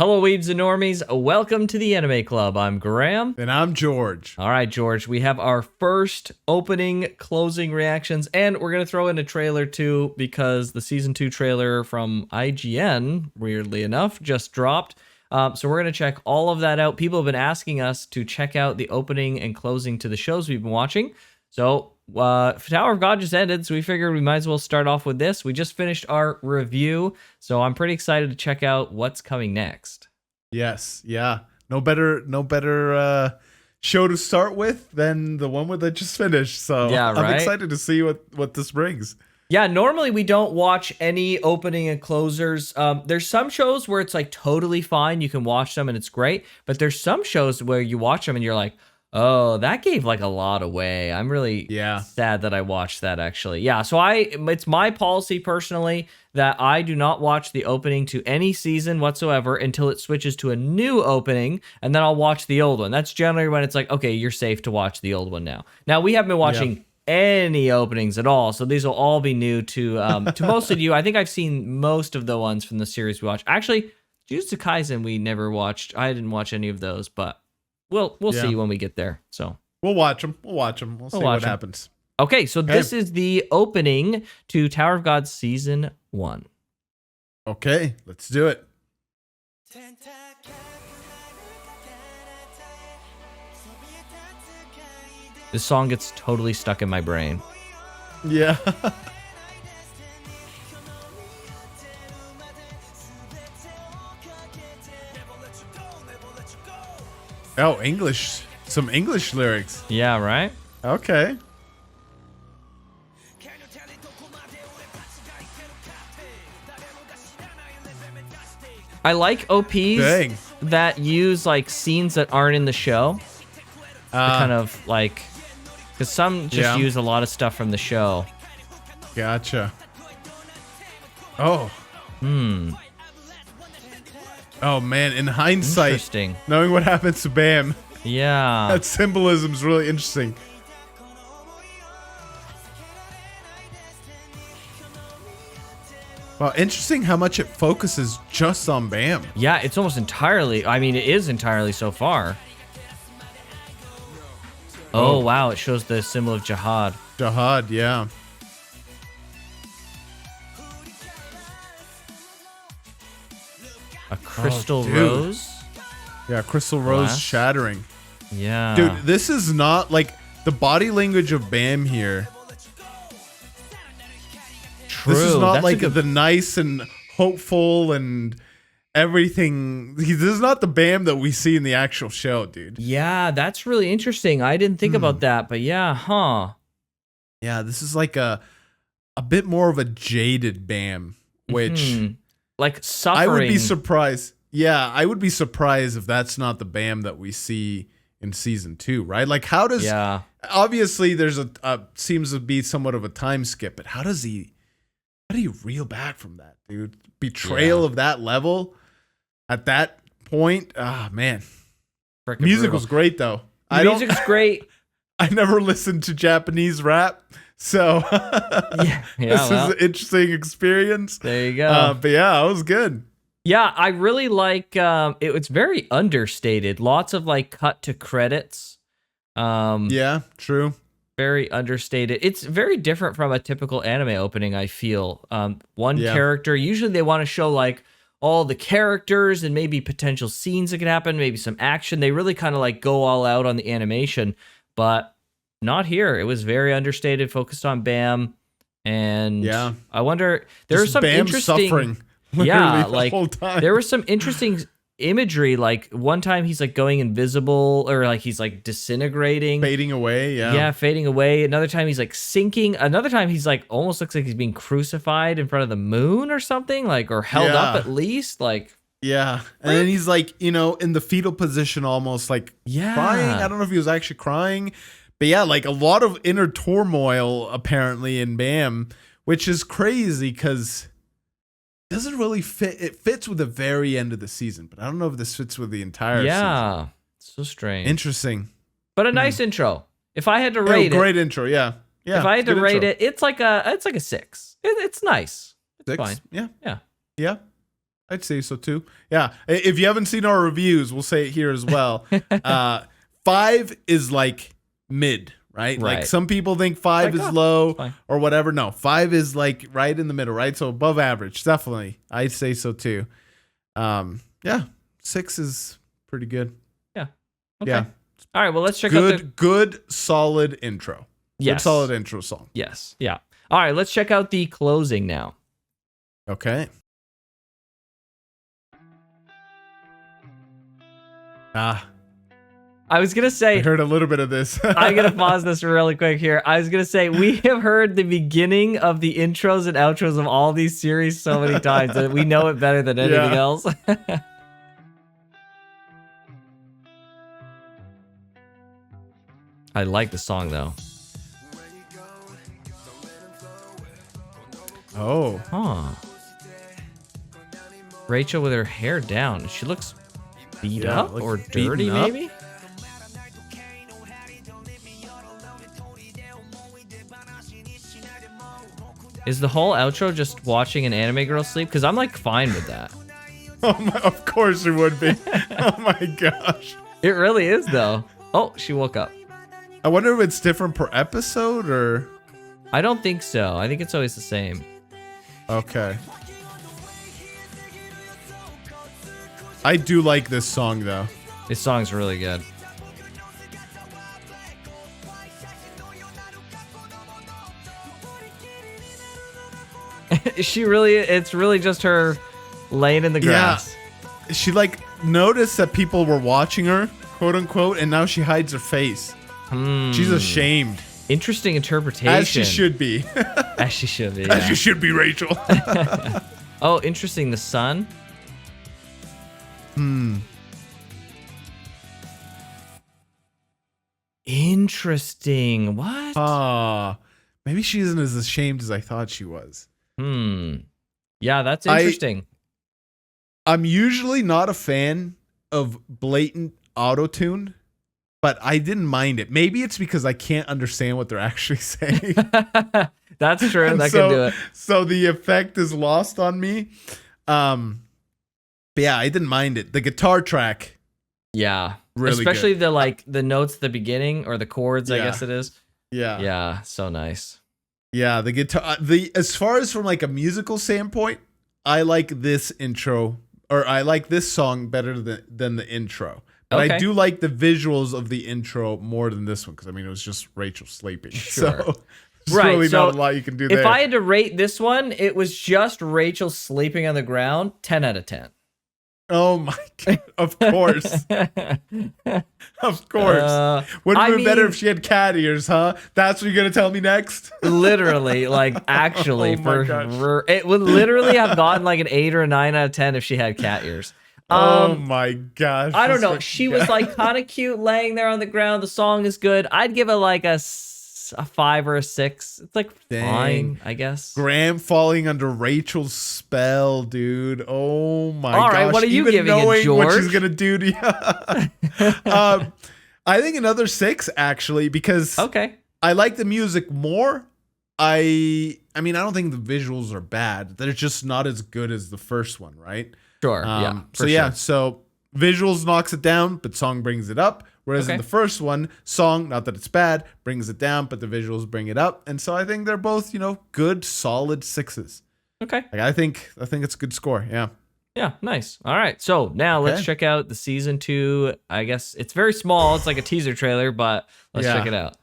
Hello, weebs and normies. Welcome to the Anime Club. I'm Graham. And I'm George. All right, George, we have our first opening, closing reactions, and we're going to throw in a trailer too because the season 2 trailer from IGN, weirdly enough, just dropped. So we're going to check all of that out. People have been asking us to check out the opening and closing to the shows we've been watching. So Tower of God just ended, so we figured we might as well start off with this. We just finished our review, so I'm pretty excited to check out what's coming next. Yes, yeah. No better show to start with than the one that just finished. So yeah, right? I'm excited to see what this brings. Yeah, normally we don't watch any opening and closers. There's some shows where it's like totally fine. You can watch them and it's great. But there's some shows where you watch them and you're like, oh, that gave like a lot away. I'm really sad that I watched that actually. Yeah, so it's my policy personally that I do not watch the opening to any season whatsoever until it switches to a new opening, and then I'll watch the old one. That's generally when it's like, okay, you're safe to watch the old one now. Now, we haven't been watching any openings at all, so these will all be new to most of you. I think I've seen most of the ones from the series we watched. Actually, Jujutsu Kaisen we never watched. I didn't watch any of those, but we'll see when we get there. So we'll watch them. We'll see what happens. Okay, so this is the opening to Tower of God Season 1. Okay, let's do it. This song gets totally stuck in my brain. Yeah. Oh, English. Some English lyrics. Yeah, right? Okay. I like OPs that use like scenes that aren't in the show. To kind of like, because some just use a lot of stuff from the show. Gotcha. Oh. Oh man, in hindsight, knowing what happens to Bam, that symbolism is really interesting. Well, interesting how much it focuses just on Bam. Yeah, it's almost entirely, I mean, it is entirely so far. Oh, wow, it shows the symbol of Jihad. Jihad, yeah. A crystal rose? Yeah, crystal rose shattering. Yeah. Dude, this is not like the body language of Bam here. True. This is not like the nice and hopeful and everything. This is not the Bam that we see in the actual show, dude. Yeah, that's really interesting. I didn't think about that, but yeah, huh. Yeah, this is like a bit more of a jaded Bam, which like suffering. I would be surprised. Yeah, I would be surprised if that's not the Bam that we see in season 2, right? Like, how does? Yeah. Obviously, there's seems to be somewhat of a time skip, but how do you reel back from that, dude? Betrayal of that level at that point. Ah, man. Frickin' Music brutal. was great though. The music was great. I never listened to Japanese rap, so this is an interesting experience. There you go. But yeah, it was good. Yeah, I really like it's very understated. Lots of like cut to credits. Yeah, true. Very understated. It's very different from a typical anime opening, I feel. One character, usually they want to show like all the characters and maybe potential scenes that could happen, maybe some action. They really kind of like go all out on the animation, but not here. It was very understated, focused on Bam. And I wonder, there was some Bam interesting suffering. Yeah, the like whole time. there was some interesting imagery. Like one time he's like going invisible, or like he's like disintegrating, fading away. Yeah, fading away. Another time he's like sinking. Another time he's like almost looks like he's being crucified in front of the moon or something, like, or held up at least. Like, yeah, and then he's like, in the fetal position, almost like crying. I don't know if he was actually crying, but yeah, like a lot of inner turmoil apparently in Bam, which is crazy because doesn't really fit. It fits with the very end of the season, but I don't know if this fits with the entire season. Yeah, so strange. Interesting. But a nice intro. If I had to rate great intro, yeah. If I had to rate it, it's like a 6. It's nice. It's 6? fine. Yeah. Yeah. Yeah. I'd say so too. Yeah. If you haven't seen our reviews, we'll say it here as well. 5 is like mid, right? Like some people think 5 is low or whatever. No, 5 is like right in the middle, right? So above average, definitely. I'd say so too. Yeah, 6 is pretty good. Yeah. Okay. Yeah. All right. Well, let's check out good solid intro. Yes. Good solid intro song. Yes. Yeah. All right. Let's check out the closing now. Okay. I was gonna say I heard a little bit of this. I'm gonna pause this really quick here. I was gonna say we have heard the beginning of the intros and outros of all these series so many times that we know it better than anything else. I like the song though. Oh. Huh. Rachel with her hair down. She looks beat up or dirty, maybe? Is the whole outro just watching an anime girl sleep? Because I'm like fine with that. Of course it would be. Oh my gosh. It really is though. Oh, she woke up. I wonder if it's different per episode or... I don't think so. I think it's always the same. Okay. I do like this song though. This song's really good. It's really just her laying in the grass. Yeah. She like noticed that people were watching her, quote unquote, and now she hides her face. She's ashamed. Interesting interpretation. As she should be. As she should be. Yeah. As you should be, Rachel. Oh, interesting. The sun. Interesting. What? Maybe she isn't as ashamed as I thought she was. Yeah, that's interesting. I'm usually not a fan of blatant auto-tune, but I didn't mind it. Maybe it's because I can't understand what they're actually saying. That's true. That could do it. So the effect is lost on me. But yeah, I didn't mind it. The guitar track. Yeah. Really especially good. the notes at the beginning or the chords, I guess it is. Yeah. Yeah, so nice. Yeah, the guitar as far as from like a musical standpoint, I like this intro or I like this song better than the intro. But I do like the visuals of the intro more than this one because I mean it was just Rachel sleeping. Sure. So there's really not a lot you can do there. If I had to rate this one, it was just Rachel sleeping on the ground, 10 out of 10. Oh my god! Of course, of course. Wouldn't it be better if she had cat ears, huh? That's what you're gonna tell me next? Literally, like actually, it would literally have gotten like an 8 or a 9 out of 10 if she had cat ears. Oh my gosh! I don't know. She was like kind of cute, laying there on the ground. The song is good. I'd give it like a 5 or a 6. It's like fine, I guess. Graham falling under Rachel's spell, dude. Oh my gosh. All right, what are you giving it, George? What she's gonna do to you. I think another 6 actually because I like the music more. I mean, I don't think the visuals are bad. They're just not as good as the first one, right? Sure. Yeah. So visuals knocks it down, but song brings it up. Whereas in the first one, song, not that it's bad, brings it down, but the visuals bring it up. And so I think they're both, good, solid 6s. Okay. Like, I think it's a good score. Yeah. Yeah. Nice. All right. So now let's check out the season 2. I guess it's very small. It's like a teaser trailer, but let's check it out.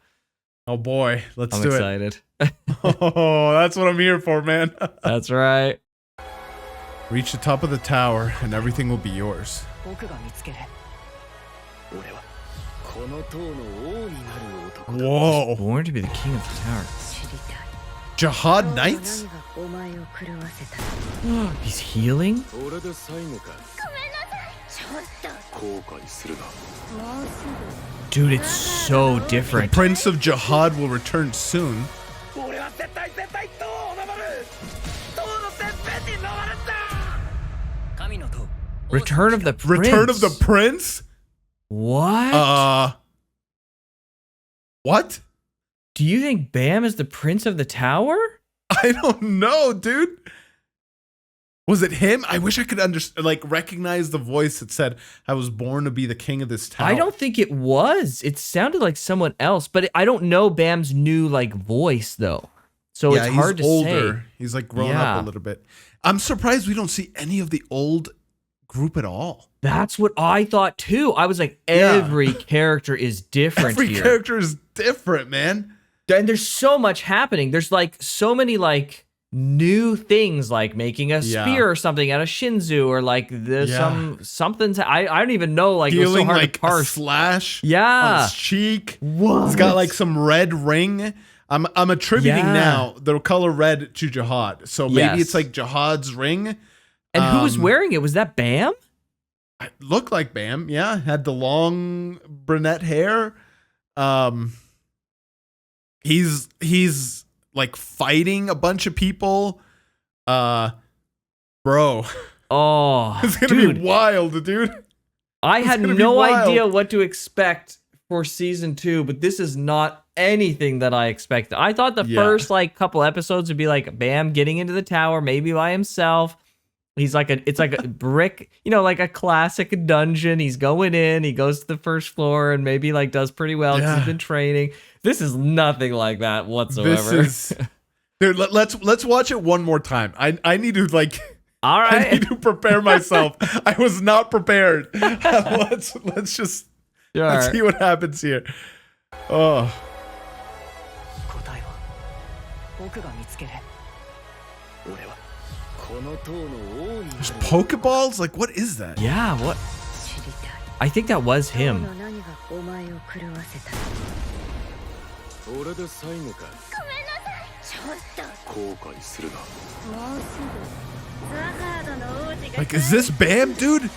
Oh boy. Let's I'm do excited. Oh, that's what I'm here for, man. That's right. Reach the top of the tower and everything will be yours. Whoa. Born to be the king of the tower. Jihad Knights? He's healing? Dude, it's so different. The Prince of Jihad will return soon. Return of the Prince? Return of the Prince? What? What? Do you think Bam is the Prince of the Tower? I don't know, dude. Was it him? I wish I could recognize the voice that said, "I was born to be the king of this tower." I don't think it was. It sounded like someone else, but I don't know Bam's new like voice though. So it's hard to older. say. He's like grown up a little bit. I'm surprised we don't see any of the old group at all. That's what I thought too. I was like, every character is different Every here. character is different, man. And there's so much happening. There's like so many like new things, like making a spear or something out of Shinzu, or like there's something. I don't even know. Like, feeling it was so hard like to parse. a slash on Yeah. his cheek. What? He's got like some red ring. I'm attributing now the color red to Jihad. So maybe it's like Jihad's ring. And who was wearing it? Was that Bam? It looked like Bam. Yeah, had the long brunette hair. He's like fighting a bunch of people. Bro. Oh, it's gonna be wild, dude. I had no idea what to expect for season 2, but this is not anything that I expected. I thought the first like couple episodes would be like Bam getting into the tower, maybe by himself. It's like a brick, like a classic dungeon. He's going in, he goes to the first floor and maybe like does pretty well because he's been training. This is nothing like that whatsoever. Dude, let's watch it one more time. I need to like all right. I need to prepare myself. I was not prepared. Let's see what happens here. Oh. There's Pokeballs? Like, what is that? Yeah, what? I think that was him. Like, is this Bam, dude?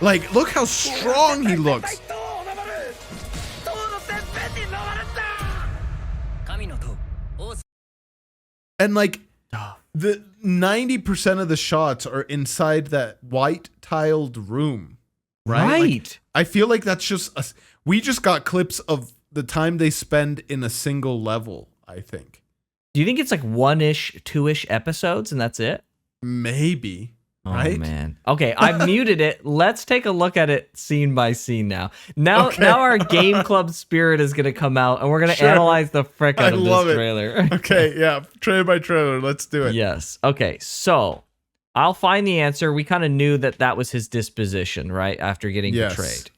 Like, look how strong he looks. And like, the 90% of the shots are inside that white tiled room, right? Like, I feel like that's just we just got clips of the time they spend in a single level, I think. Do you think it's like 1-ish, 2-ish episodes and that's it? Maybe. Right? Oh man. Okay, I've muted it. Let's take a look at it scene by scene now. Now our game club spirit is gonna come out and we're gonna analyze the frick out of this trailer. Okay, yeah. Trailer by trailer. Let's do it. Yes. Okay, so I'll find the answer. We kind of knew that was his disposition, right? After getting betrayed.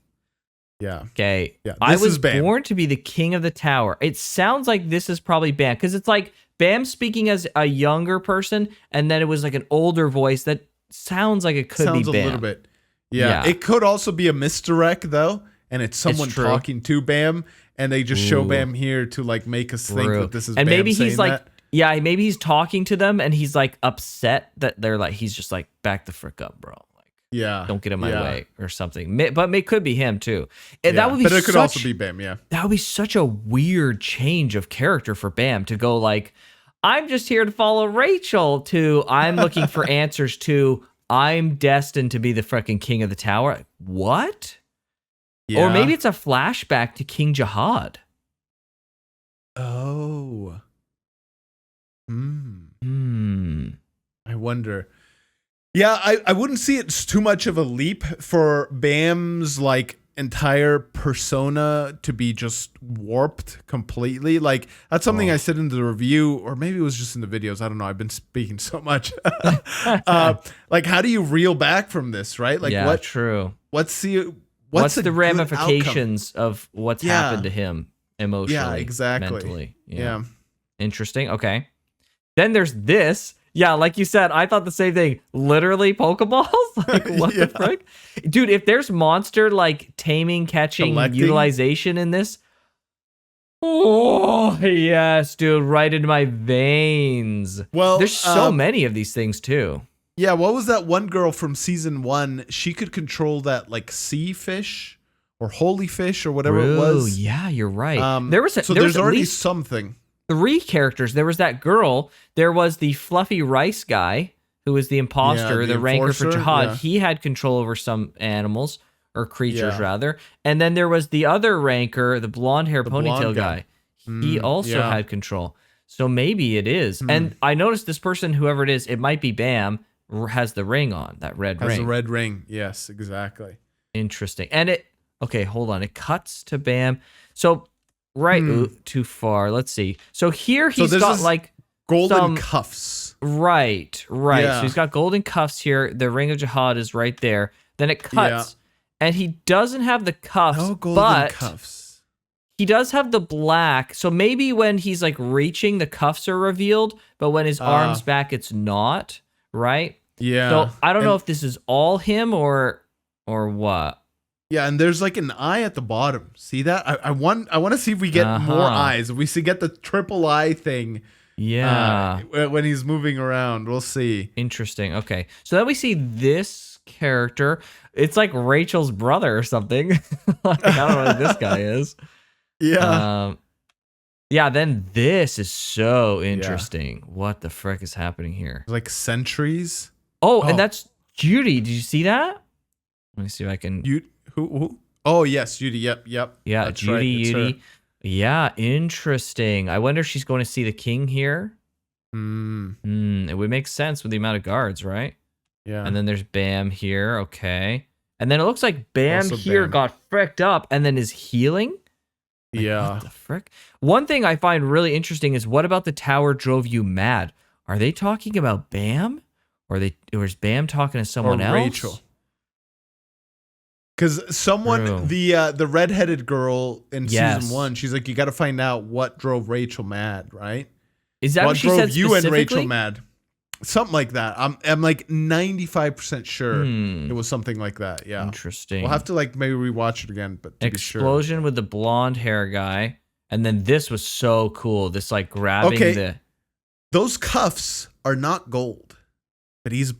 Yeah. Okay. Yeah. I was born to be the king of the tower. It sounds like this is probably Bam, because it's like Bam speaking as a younger person, and then it was like an older voice that sounds like it could be Bam. Sounds a little bit. Yeah. It could also be a misdirect though, and it's someone talking to Bam, and they just show Bam here to like make us think that this is and Bam maybe he's like that. Yeah, maybe he's talking to them and he's like upset that they're like, he's just like, back the frick up, bro. Like, don't get in my way or something. But it could be him too. And that would be. But it could also be Bam. Yeah, that would be such a weird change of character for Bam to go like, I'm just here to follow Rachel, to I'm looking for answers, to I'm destined to be the freaking king of the tower. What? Yeah. Or maybe it's a flashback to King Jihad. Oh. I wonder. Yeah, I wouldn't see it's too much of a leap for Bam's like entire persona to be just warped completely. Like that's something I said in the review, or maybe it was just in the videos. I don't know. I've been speaking so much. Like, how do you reel back from this, right? Like, true. What's the ramifications of what's happened to him emotionally? Yeah, exactly. Mentally. Yeah. Interesting. Okay. Then there's this. Yeah, like you said, I thought the same thing. Literally Pokeballs? Like, what the frick? Dude, if there's monster, like, taming, catching, utilization in this, oh, yes, dude, right into my veins. Well, there's so many of these things, too. Yeah, what was that one girl from season 1? She could control that, like, sea fish or holy fish or whatever it was. Yeah, you're right. There's already something. 3 characters. There was that girl. There was the fluffy rice guy who was the imposter, the ranker for Jihad. Yeah. He had control over some animals or creatures rather. And then there was the other ranker, the blonde hair ponytail guy. He also had control. So maybe it is. And I noticed this person, whoever it is, it might be Bam, has the ring on, that red Has ring. a red ring. Yes, exactly. Interesting. And okay, hold on. It cuts to Bam. So ooh, too far. Let's see. So here he's got like golden cuffs. Right. Yeah. So he's got golden cuffs here. The Ring of Jihad is right there. Then it cuts, and he doesn't have the cuffs. No golden cuffs. He does have the black. So maybe when he's like reaching, the cuffs are revealed, but when his arm's back, it's not. Right. Yeah. So I don't know if this is all him or what. Yeah, and there's like an eye at the bottom. See that? I want to see if we get more eyes. If we get the triple eye thing. Yeah. When he's moving around, we'll see. Interesting. Okay. So then we see this character. It's like Rachel's brother or something. Like, I don't know who this guy is. Yeah. Yeah, then this is so interesting. Yeah. What the frick is happening here? Like sentries. Oh, and that's Judy. Did you see that? Let me see if I can. Who? Oh, yes, Judy. Yep. Yeah, that's Judy. Right. Yeah, interesting. I wonder if she's going to see the king here. It would make sense with the amount of guards, right? Yeah. And then there's Bam here. Okay. And then it looks like Bam also here got fricked up and then is healing. Like, yeah. What the frick? One thing I find really interesting is what about the tower drove you mad? Are they talking about Bam? Or is Bam talking to someone else? Rachel. Because someone, the redheaded girl in season 1, she's like, you got to find out what drove Rachel mad, right? Is that what she said you and Rachel mad? Something like that. I'm like 95% sure it was something like that. Yeah. Interesting. We'll have to like maybe rewatch it again, but to explosion be sure. with the blonde hair guy, and then this was so cool. This like grabbing those cuffs are not gold, but it's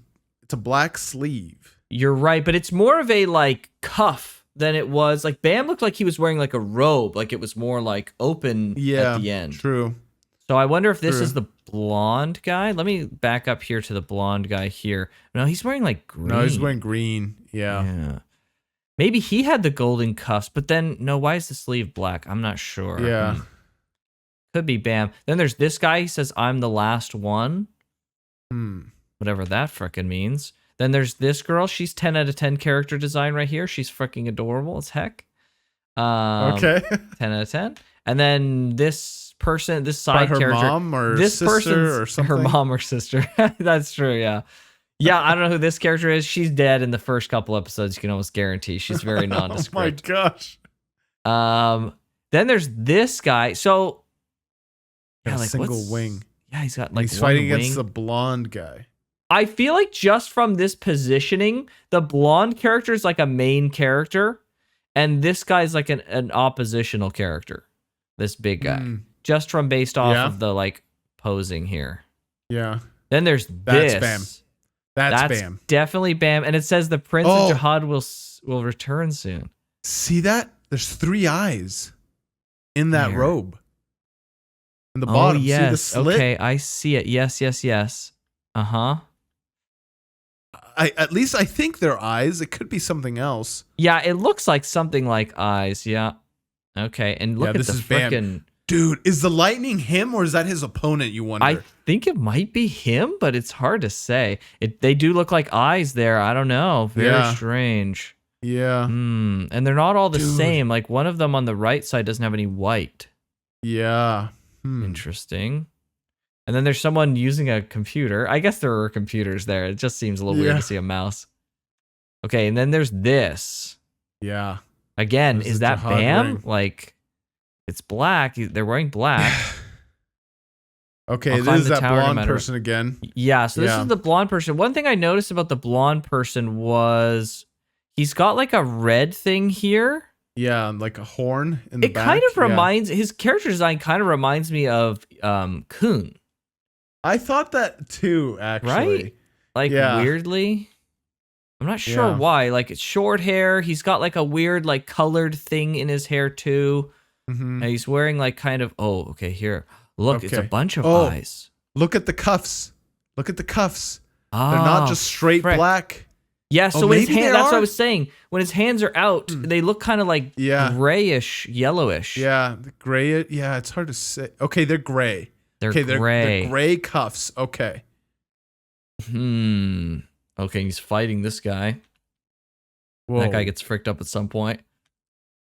a black sleeve. You're right, but it's more of a like cuff than it was. Like Bam looked like he was wearing like a robe, like it was more like open at the end. True. So I wonder if this is the blonde guy. Let me back up here to the blonde guy here. No, he's wearing like green. No, he's wearing green. Yeah. Maybe he had the golden cuffs, but then no, why is the sleeve black? I'm not sure. Yeah. Could be Bam. Then there's this guy. He says, I'm the last one. Whatever that frickin' means. Then there's this girl. She's 10 out of 10 character design right here. She's freaking adorable as heck. Okay. 10 out of 10. And then this person, this side her character. Mom or this sister or something? Her mom or sister. That's true, yeah. Yeah, I don't know who this character is. She's dead in the first couple episodes. You can almost guarantee. She's very nondescript. Oh my gosh. Then there's this guy. So, yeah, like single wing. Yeah, he's got like he's fighting against the blonde guy. I feel like just from this positioning, the blonde character is like a main character, and this guy's like an oppositional character. This big guy, just from based off of the like posing here. Yeah. Then there's this. Bam. That's Bam. Definitely Bam, and it says the Prince of Jihad will return soon. See that? There's 3 eyes in that robe. In the bottom. Yes. See the slit? Okay, I see it. Yes. Uh-huh. At least I think they're eyes. It could be something else. Yeah, it looks like something like eyes. Yeah. Okay, and look at the freaking... Dude, is the lightning him or is that his opponent, you wonder? I think it might be him, but it's hard to say. They do look like eyes there. I don't know. Very strange. Yeah. And they're not all the same. Like one of them on the right side doesn't have any white. Yeah. Interesting. And then there's someone using a computer. I guess there are computers there. It just seems a little weird to see a mouse. Okay, and then there's this. Yeah. Again, there's is that Bam? Ring. Like, it's black. They're wearing black. Okay, this is that blonde person again. Yeah, so this is the blonde person. One thing I noticed about the blonde person was he's got like a red thing here. Yeah, like a horn in the back. It kind of reminds, his character design kind of reminds me of Kun. I thought that too, actually. Right? Like weirdly. I'm not sure why. Like it's short hair. He's got like a weird like colored thing in his hair too. And he's wearing like kind of, here. Look, it's a bunch of eyes. Look at the cuffs. Look at the cuffs. They're not just straight black. Yeah, so when his hand, that's what I was saying. When his hands are out, they look kind of like grayish, yellowish. Yeah, the gray. Yeah, it's hard to say. Okay, they're gray. They're gray. They're gray cuffs. Okay. Okay, he's fighting this guy. Whoa. That guy gets fricked up at some point.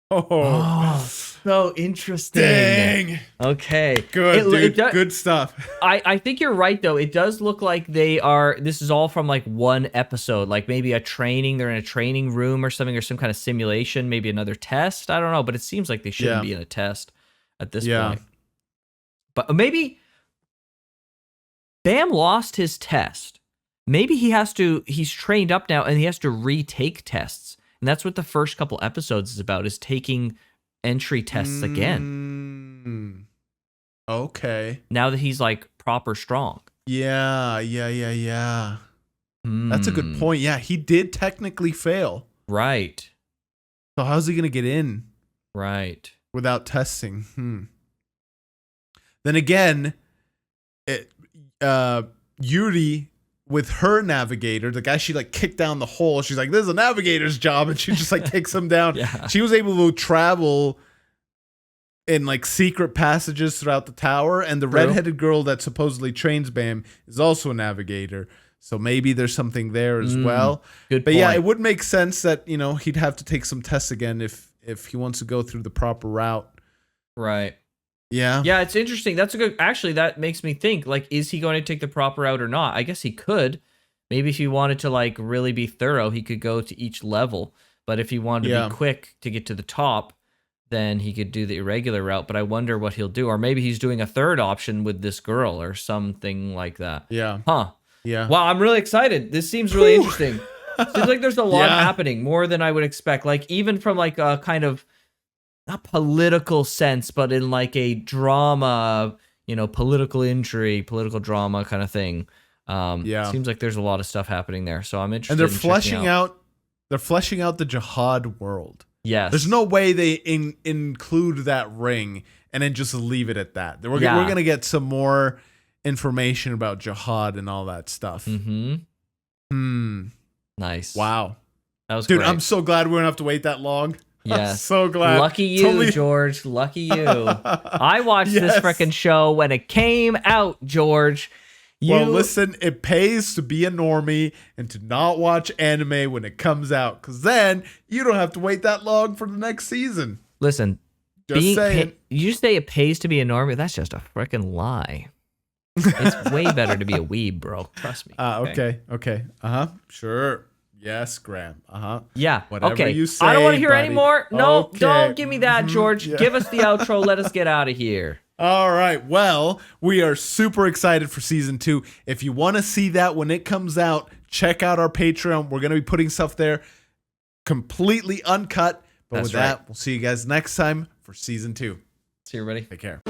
Oh, so interesting. Dang. Okay. Good, dude. Good stuff. I think you're right, though. It does look like this is all from like one episode, like maybe a training. They're in a training room or something, or some kind of simulation, maybe another test. I don't know, but it seems like they shouldn't be in a test at this point. But maybe Bam lost his test. Maybe he's trained up now and he has to retake tests. And that's what the first couple episodes is about, is taking entry tests again. Okay. Now that he's like proper strong. Yeah. That's a good point. Yeah, he did technically fail. Right. So how's he going to get in? Right. Without testing? Then again, Yuri, with her navigator, the guy she like kicked down the hole, she's like, this is a navigator's job, and she just like kicks him down. Yeah. She was able to travel in like secret passages throughout the tower, and the redheaded girl that supposedly trains Bam is also a navigator. So maybe there's something there as well. Good but point. yeah, it would make sense that, you know, he'd have to take some tests again if he wants to go through the proper route. Right. Yeah. Yeah, it's interesting. That's a good, actually, that makes me think, like, is he going to take the proper route or not? I guess he could. Maybe if he wanted to, like, really be thorough, he could go to each level. But if he wanted to be quick to get to the top, then he could do the irregular route. But I wonder what he'll do. Or maybe he's doing a third option with this girl or something like that. Yeah. Huh. Yeah. Wow, I'm really excited. This seems really interesting. Seems like there's a lot happening, more than I would expect. Like, even from, like, a kind of, not political sense, but in like a drama, you know, political intrigue, political drama kind of thing. Seems like there's a lot of stuff happening there. So I'm interested. And they're fleshing out the Jihad world. Yes. There's no way they include that ring and then just leave it at that. We're going to get some more information about Jihad and all that stuff. Nice. Wow. That was Dude, great. I'm so glad we don't have to wait that long. Yes. I'm so glad. Lucky you, George. Lucky you. I watched this frickin' show when it came out, George. Well, listen, it pays to be a normie and to not watch anime when it comes out, because then you don't have to wait that long for the next season. Listen, just saying. You say it pays to be a normie? That's just a frickin' lie. It's way better to be a weeb, bro. Trust me. Okay. Sure. Yes, Graham. Yeah. Whatever you say, I don't want to hear buddy. any more. No, Okay. don't give me that, George. Give us the outro. Let us get out of here. All right. Well, we are super excited for season 2. If you want to see that when it comes out, check out our Patreon. We're going to be putting stuff there completely uncut. But with that, we'll see you guys next time for season 2. See you, everybody. Take care.